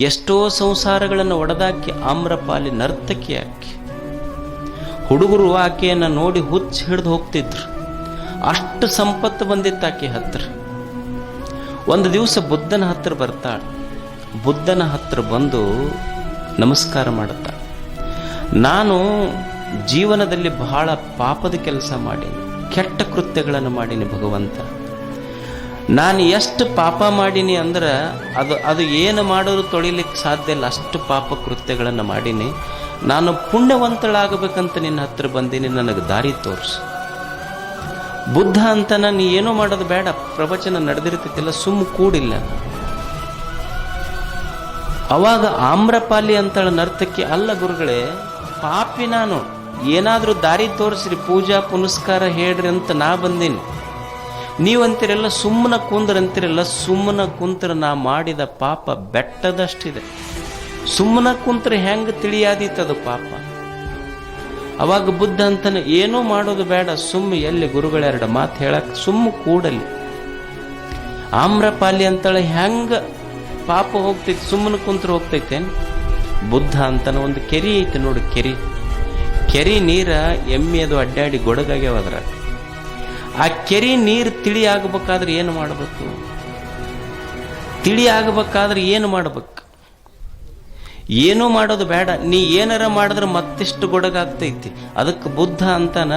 ಎಷ್ಟೋ ಸಂಸಾರಗಳನ್ನು ಒಡೆದಾಕಿ ಆಮ್ರಪಾಲಿ ನರ್ತಕಿ ಆಕಿ. ಹುಡುಗರು ಆಕೆಯನ್ನು ನೋಡಿ ಹುಚ್ಚ ಹಿಡಿದು ಹೋಗ್ತಿದ್ರು, ಅಷ್ಟು ಸಂಪತ್ತು ಬಂದಿತ್ತು ಆಕೆ ಹತ್ರ. ಒಂದು ದಿವಸ ಬುದ್ಧನ ಹತ್ರ ಬರ್ತಾಳೆ. ಬುದ್ಧನ ಹತ್ರ ಬಂದು ನಮಸ್ಕಾರ ಮಾಡುತ್ತಾಳೆ. ನಾನು ಜೀವನದಲ್ಲಿ ಬಹಳ ಪಾಪದ ಕೆಲಸ ಮಾಡೀನಿ, ಕೆಟ್ಟ ಕೃತ್ಯಗಳನ್ನು ಮಾಡೀನಿ ಭಗವಂತ. ನಾನು ಎಷ್ಟು ಪಾಪ ಮಾಡೀನಿ ಅಂದ್ರೆ ಅದು ಏನು ಮಾಡೋದು ತೊಳಿಲಿಕ್ಕೆ ಸಾಧ್ಯ ಇಲ್ಲ, ಅಷ್ಟು ಪಾಪ ಕೃತ್ಯಗಳನ್ನು ಮಾಡೀನಿ. ನಾನು ಪುಣ್ಯವಂತಳಾಗಬೇಕಂತ ನಿನ್ನ ಹತ್ರ ಬಂದೀನಿ, ನನಗೆ ದಾರಿ ತೋರಿಸು. ಬುದ್ಧ ಅಂತನ ನೀ ಏನೋ ಮಾಡೋದು ಬೇಡ, ಪ್ರವಚನ ನಡೆದಿರ್ತೈತಿಲ್ಲ, ಸುಮ್ಮ ಕೂಡಿಲ್ಲ. ಅವಾಗ ಆಮ್ರಪಾಲಿ ಅಂತಳ ನರ್ತಕಿ, ಅಲ್ಲ ಗುರುಗಳೇ, ಪಾಪಿ ನಾನು, ಏನಾದರೂ ದಾರಿ ತೋರಿಸ್ರಿ, ಪೂಜಾ ಪುನಸ್ಕಾರ ಹೇಳ್ರಿ ಅಂತ ನಾ ಬಂದೀನಿ. ನೀವಂತೀರಲ್ಲ ಸುಮ್ಮನ ಕುಂದ್ರಂತೀರಲ್ಲ, ಸುಮ್ಮನ ಕುಂತ್ರ ನಾ ಮಾಡಿದ ಪಾಪ ಬೆಟ್ಟದಷ್ಟಿದೆ. ಸುಮ್ಮನ ಕುಂತ್ರ ಹೆಂಗೆ ತಿಳಿಯಾದೀತದು ಪಾಪ. ಅವಾಗ ಬುದ್ಧ ಅಂತಾನೆ, ಏನೂ ಮಾಡೋದು ಬೇಡ, ಸುಮ್ಮ ಎಲ್ಲಿ ಗುರುಗಳೆರಡು ಮಾತು ಹೇಳಕ್ ಸುಮ್ಮ ಕೂಡಲಿ. ಆಮ್ರಪಾಲಿ ಅಂತೇಳಿ ಹೆಂಗ ಪಾಪ ಹೋಗ್ತೈತಿ, ಸುಮ್ಮನ ಕುಂತ್ರ ಹೋಗ್ತೈತೇನು? ಬುದ್ಧ ಅಂತಾನೆ, ಒಂದು ಕೆರಿ ಐತೆ ನೋಡಿ, ಕೆರಿ ನೀರ ಎಮ್ಮೆ ಅದು ಅಡ್ಡಾಡಿ ಗೊಡಗಾಗ್ಯಾವದ್ರ. ಆ ಕೆರಿ ನೀರು ತಿಳಿ ಆಗಬೇಕಾದ್ರೆ ಏನು ಮಾಡಬೇಕು? ತಿಳಿ ಆಗಬೇಕಾದ್ರೆ ಏನು ಮಾಡ್ಬೇಕು? ಏನೂ ಮಾಡೋದು ಬೇಡ, ನೀ ಏನಾರ ಮಾಡಿದ್ರೆ ಮತ್ತಿಷ್ಟು ಗೊಡಗಾಗ್ತೈತಿ. ಅದಕ್ಕೆ ಬುದ್ಧ ಅಂತಾನ,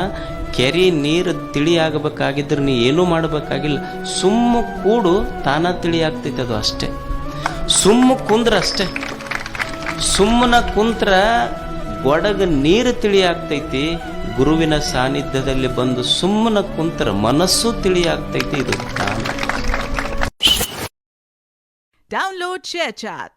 ಕೆರಿ ನೀರು ತಿಳಿ ಆಗಬೇಕಾಗಿದ್ರೆ ನೀ ಏನೂ ಮಾಡಬೇಕಾಗಿಲ್ಲ, ಸುಮ್ಮ ಕೂಡು, ತಾನ ತಿಳಿ ಆಗ್ತೈತಿ. ಅದು ಅಷ್ಟೇ, ಸುಮ್ಮ ಕುಂದ್ರ ಅಷ್ಟೇ. ಸುಮ್ಮನ ಕುಂತ್ರ ಗೊಡಗ ನೀರು ತಿಳಿ ಆಗ್ತೈತಿ. ಗುರುವಿನ ಸಾನ್ನಿಧ್ಯದಲ್ಲಿ ಬಂದು ಸುಮ್ಮನ ಕುಂತ್ರ ಮನಸ್ಸು ತಿಳಿ ಆಗ್ತೈತಿ. ಇದು Download ShareChat.